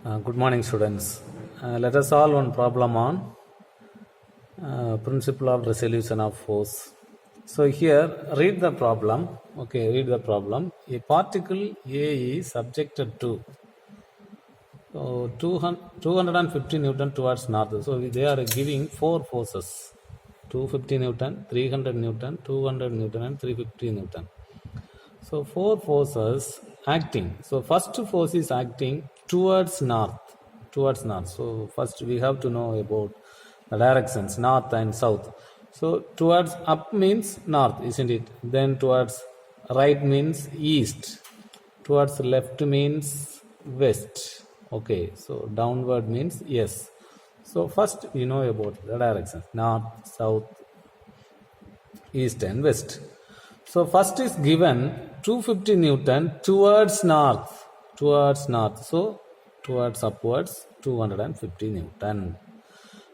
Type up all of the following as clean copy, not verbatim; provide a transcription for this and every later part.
Good morning, students. Let us solve one problem on principle of resolution of force. So here, read the problem. Okay, read the problem. A particle A is subjected to 250 Newton towards north. So they are giving four forces: 250 Newton, 300 Newton, 200 Newton, and 350 Newton. So four forces acting. So first force is acting towards north. So first we have to know about the directions, north and south. So towards up means north, isn't it? Then towards right means east. Towards left means west. Okay, so downward means yes. So first we know about the directions, north, south, east and west. So first is given 250 Newton towards north. So towards upwards 250 Newton.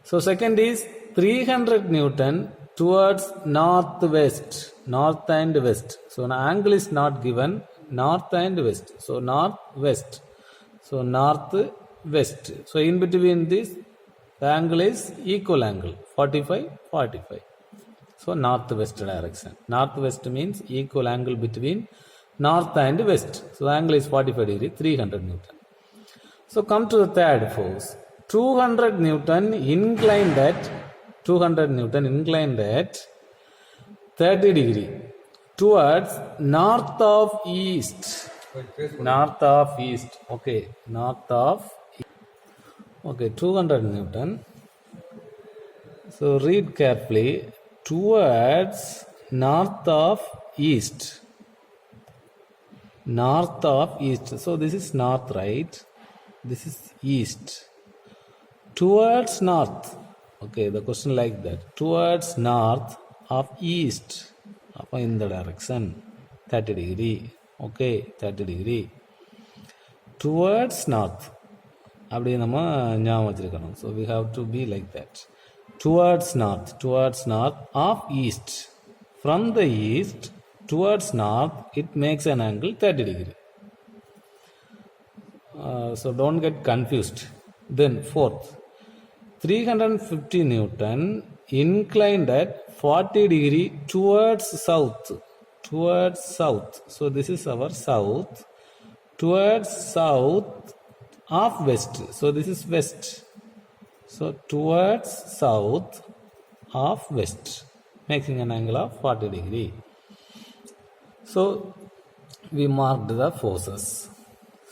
So second is 300 Newton towards northwest, north and west. So an angle is not given, north and west. So northwest. So northwest. So in between this, the angle is equal angle, 45, 45. So northwest direction. Northwest means equal angle between north and west. So the angle is 45 degree, 300 Newton. So come to the third force. 200 Newton inclined at 30 degree towards north of east. Okay, 200 Newton. So read carefully. Towards north of east. So this is north, right? This is east. Towards north. Okay, the question like that. Towards north of east. In the direction 30 degree. Okay, 30 degree. Towards north. So we have to be like that. Towards north of east. From the east towards north, it makes an angle 30 degree. So don't get confused. Then fourth, 350 Newton inclined at 40 degree towards south. So this is our south. Towards south of west. So this is west. So towards south of west, making an angle of 40 degree. So we marked the forces.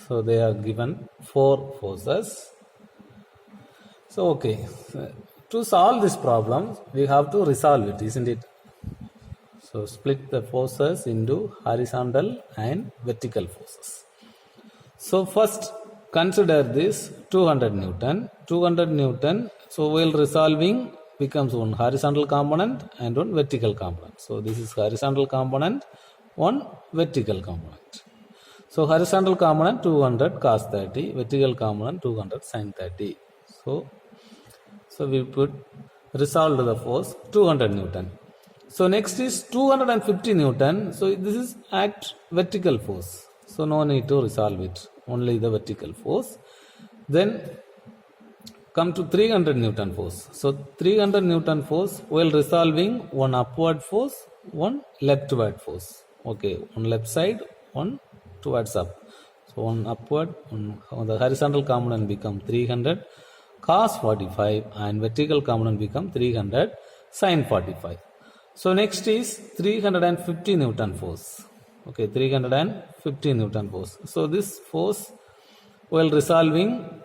So they are given four forces. So okay, to solve this problem, we have to resolve it, isn't it? So split the forces into horizontal and vertical forces. So first consider this 200 Newton. So while resolving becomes one horizontal component and one vertical component. So this is horizontal component, one vertical component. So horizontal component 200 cos 30, vertical component 200 sin 30. So we put resolved the force 200 Newton. So next is 250 Newton. So this is act vertical force. So no need to resolve it. Only the vertical force. Then come to 300 Newton force. So 300 Newton force while resolving one upward force, one leftward force. Okay, one left side, one towards up. So one upward, the horizontal component become 300 cos 45 and vertical component become 300 sin 45. So next is 350 Newton force. Okay, 350 Newton force. So this force while resolving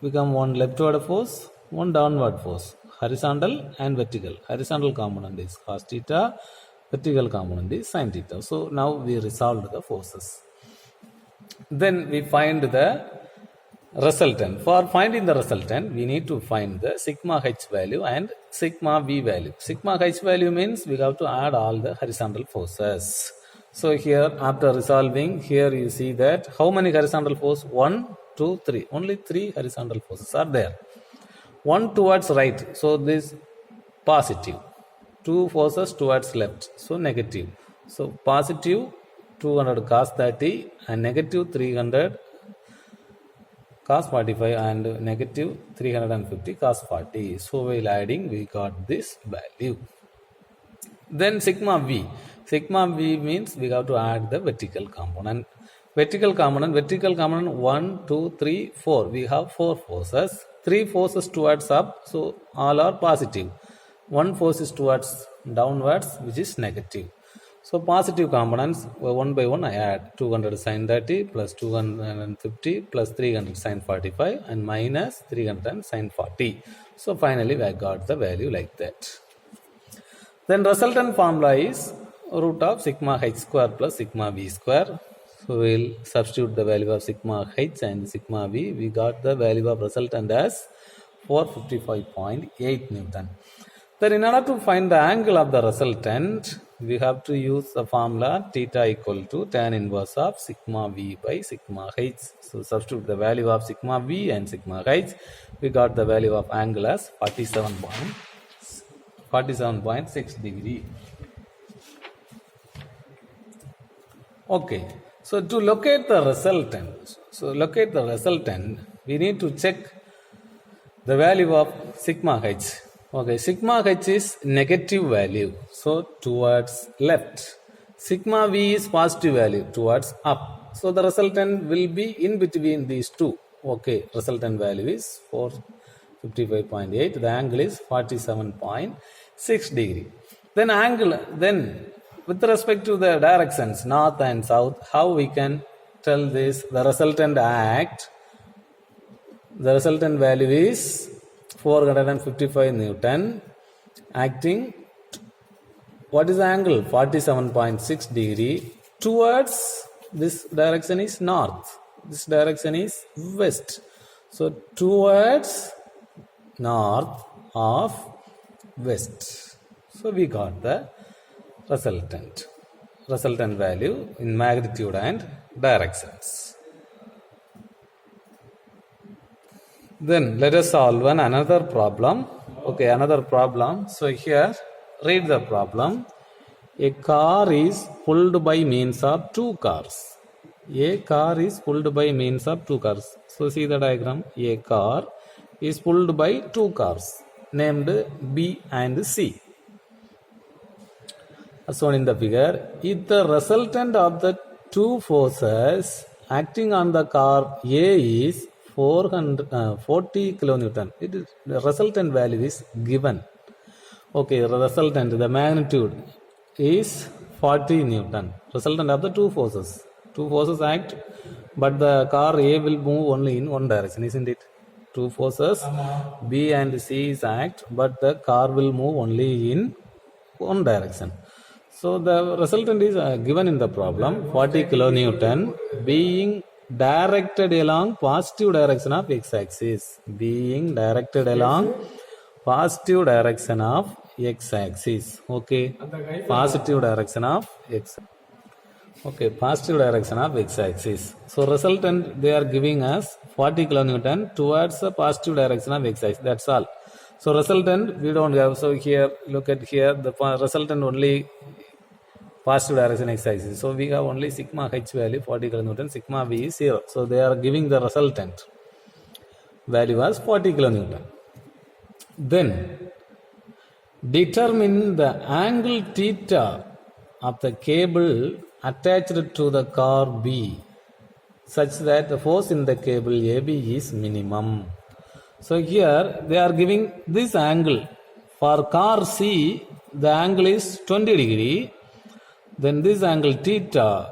become one leftward force, one downward force, horizontal and vertical. Horizontal component is cos theta, vertical component is sin theta. So now we resolved the forces. Then we find the resultant. For finding the resultant, we need to find the sigma h value and sigma v value. Sigma h value means we have to add all the horizontal forces. So here after resolving, here you see that how many horizontal force? 1, 2, 3. Only 3 horizontal forces are there. One towards right. So this positive. 2 forces towards left. So negative. So positive 200 cos 30 and negative 300 cos 45 and negative 350 cos 40. So while adding, we got this value. Then sigma v. Sigma v means we have to add the vertical component. Vertical component 1, 2, 3, 4. We have 4 forces. 3 forces towards up, so all are positive. 1 force is towards downwards, which is negative. So positive components, one by one I add 200 sin 30 plus 250 plus 300 sin 45 and minus 300 sin 40. So finally I got the value like that. Then resultant formula is root of sigma h square plus sigma v square. So we'll substitute the value of sigma h and sigma v. We got the value of resultant as 455.8 Newton. Then in order to find the angle of the resultant, we have to use the formula theta equal to tan inverse of sigma v by sigma h. So substitute the value of sigma v and sigma h. We got the value of angle as 47.6 degree. Okay. So to locate the resultant, we need to check the value of sigma h. Okay, sigma h is negative value, so towards left. Sigma v is positive value, towards up. So the resultant will be in between these two. Okay, resultant value is 455.8. The angle is 47.6 degree. Then with respect to the directions, north and south, how we can tell this? The resultant value is 455 Newton acting. What is the angle? 47.6 degree towards this direction is north. This direction is west. So towards north of west. So we got the resultant value in magnitude and directions. Then let us solve another problem. Okay, another problem. So here, read the problem. A car is pulled by means of two cars. A car is pulled by means of two cars. So see the diagram. A car is pulled by two cars named B and C. As shown in the figure, if the resultant of the two forces acting on the car A is 40 kilonewton. The resultant value is given. Okay, resultant, the magnitude is 40 Newton. Resultant of the two forces. Two forces act, but the car A will move only in one direction, isn't it? Two forces, B and C is act, but the car will move only in one direction. So the resultant is given in the problem, 40 kilonewton being directed along positive direction of x-axis. Being directed along positive direction of x-axis. Okay, positive direction of x. Okay, positive direction of x-axis. So resultant they are giving us 40 kilonewton towards the positive direction of x-axis. That's all. So resultant we don't have. So here, look at here, the resultant only positive direction x-axis. So we have only sigma h value 40 kilonewton, sigma v is 0. So they are giving the resultant value as 40 kilonewton. Then determine the angle theta of the cable attached to the car B such that the force in the cable AB is minimum. So here they are giving this angle. For car C, the angle is 20 degree. Then this angle theta,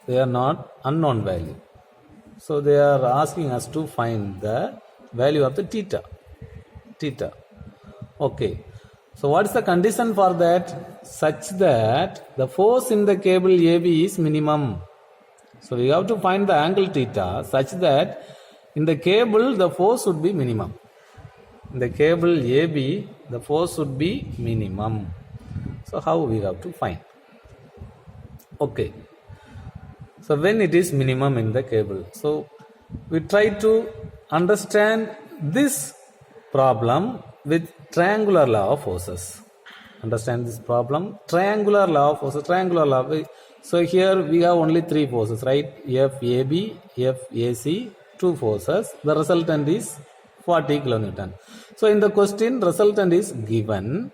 they are not unknown value. So they are asking us to find the value of the theta. Okay. So what is the condition for that? Such that the force in the cable AB is minimum. So we have to find the angle theta such that in the cable the force would be minimum. In the cable AB the force would be minimum. So how we have to find? Okay. So when it is minimum in the cable. So we try to understand this problem with triangular law of forces. Understand this problem? Triangular law of forces. Triangular law. So here we have only three forces, right? FAB, FAC two forces. The resultant is 40 kilonewton. So in the question, resultant is given.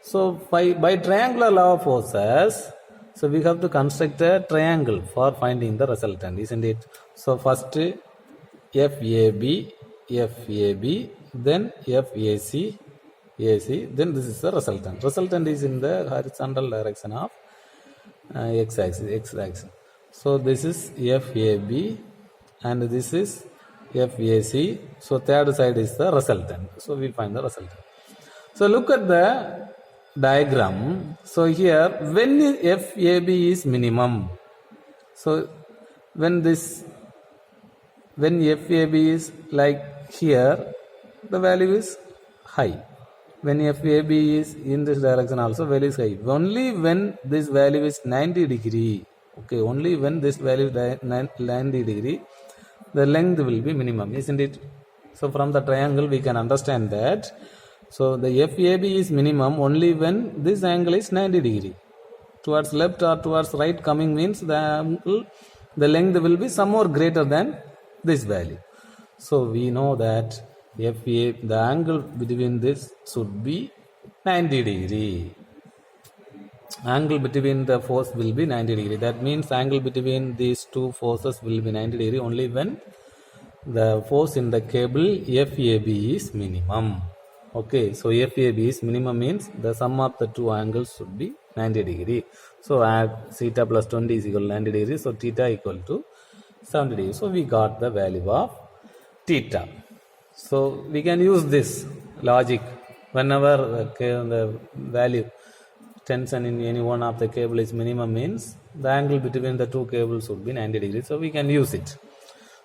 So by triangular law of forces, so we have to construct a triangle for finding the resultant, isn't it? So first FAB, FAB, then FAC, AC, then this is the resultant. Resultant is in the horizontal direction of x-axis. So this is FAB and this is FAC. So third side is the resultant. So we'll find the resultant. So look at the diagram. So here when FAB is minimum, so when FAB is like here, the value is high. When FAB is in this direction also, value is high. Only when this value is 90 degree, okay, only when this value is 90 degree, the length will be minimum, isn't it? So from the triangle we can understand that. So the FAB is minimum only when this angle is 90 degree. Towards left or towards right coming means the length will be some more greater than this value. So we know that the angle between this should be 90 degree. Angle between the force will be 90 degree. That means angle between these two forces will be 90 degree only when the force in the cable FAB is minimum. Okay, so FAB is minimum means the sum of the two angles should be 90 degree. So add theta plus 20 is equal to 90 degree. So theta equal to 70 degree. So we got the value of theta. So we can use this logic whenever the value tension in any one of the cable is minimum means the angle between the two cables should be 90 degrees. So we can use it.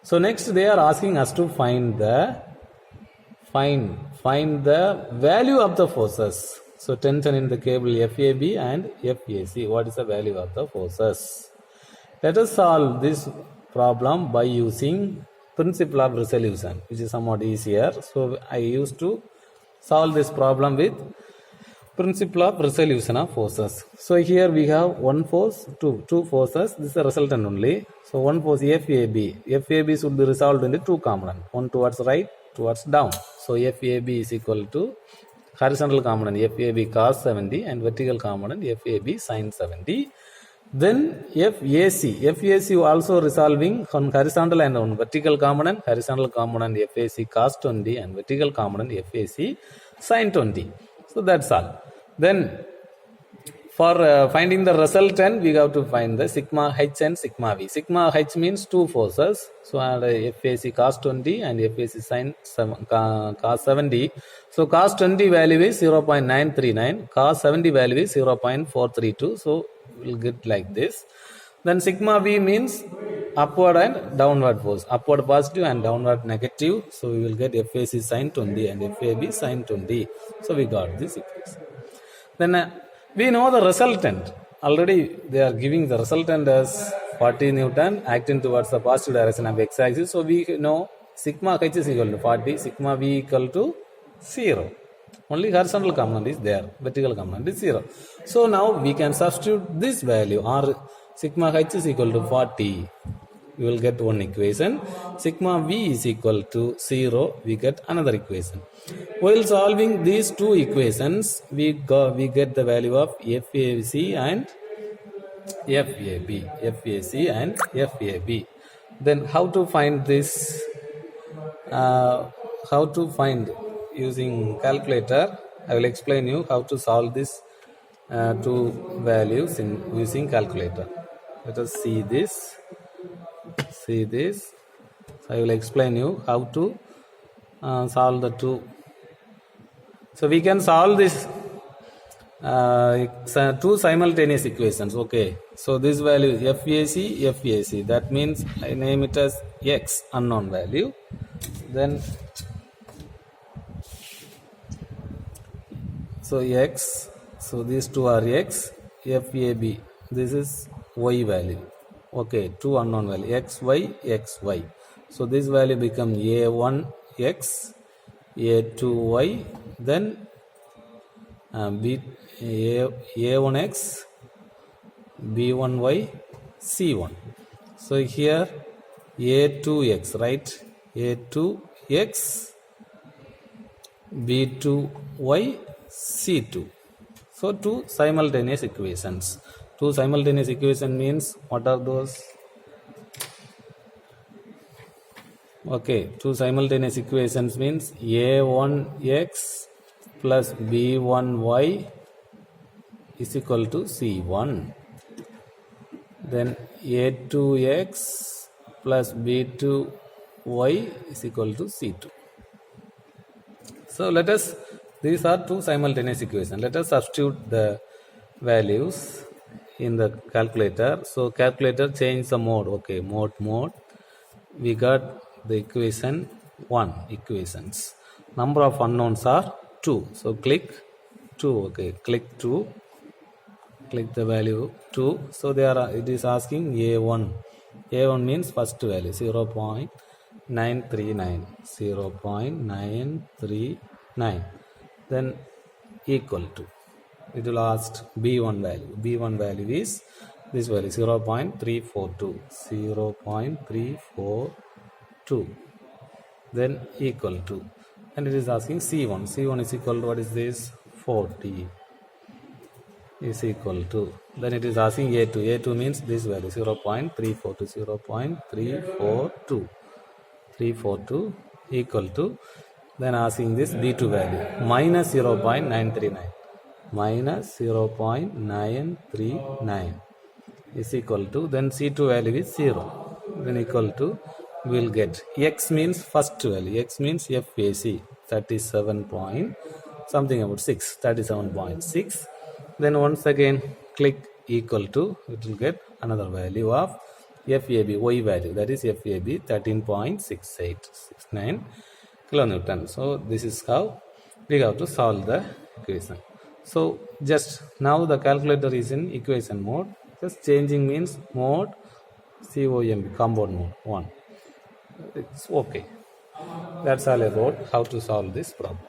So next they are asking us to find the value of the forces. So tension in the cable FAB and FAC. What is the value of the forces? Let us solve this problem by using principle of resolution, which is somewhat easier. So I used to solve this problem with principle of resolution of forces. So here we have one force, two forces. This is the resultant only. So one force FAB. FAB should be resolved into two components, one towards right, towards down. So FAB is equal to horizontal component FAB cos 70 and vertical component FAB sin 70. Then FAC also resolving on horizontal and on vertical component FAC cos 20 and vertical component FAC sin 20. So that's all. Then for finding the resultant, we have to find the sigma H and sigma V. Sigma H means two forces. So FAC cos 20 and FAC sin cos 70. So cos 20 value is 0.939, cos 70 value is 0.432. So we'll get like this. Then sigma V means upward and downward force, upward positive and downward negative. So we will get FAC sin 20 and FAB sin 20. So we got this equation. Then we know the resultant. Already they are giving the resultant as 40 Newton acting towards the positive direction of x-axis. So we know sigma H is equal to 40, sigma V equal to 0. Only horizontal component is there, vertical component is 0. So now we can substitute this value, or sigma H is equal to 40. We will get one equation. Sigma V is equal to 0. We get another equation. While solving these two equations, we get the value of FAC and FAB. Then how to find this? How to find using calculator? I will explain you how to solve this two values using calculator. Let us see this. So I will explain you how to solve the two. So we can solve this two simultaneous equations. Okay, so this value FAC. That means I name it as X, unknown value. Then so X, so these two are X, FAB, this is Y value. Okay, two unknown value XY. So this value become A1X, A2Y, then A1X, B1Y, C1. So here A2X, right? A2x, B2y, C2. So two simultaneous equations. Two simultaneous equation means what are those? Okay, two simultaneous equations means A1x plus B1y is equal to C1. Then A2x plus B2y is equal to C2. So these are two simultaneous equations. Let us substitute the values in the calculator. So calculator change the mode. Okay, mode. We got the equations. Number of unknowns are 2. So click 2. Okay, click 2. Click the value 2. So it is asking A1. A1 means first value 0.939. 0.939. Then equal to. It will ask B1 value. B1 value is this value 0.342. 0.342. Then equal to. And it is asking C1. C1 is equal to what is this? 40. Is equal to. Then it is asking A2. A2 means this value 0.342. 0.342. 342 equal to. Then asking this B2 value minus 0.939. Minus 0.939 is equal to. Then C2 value is 0. Then equal to. We will get X means first value. X means FAC 37 point something about 6. 37.6. Then once again click equal to, it will get another value of FAB, Y value, that is FAB 13.6869 kilonewton. So this is how we have to solve the equation. So just now the calculator is in equation mode. Just changing means mode COMB, compound mode 1. It's okay. That's all about how to solve this problem.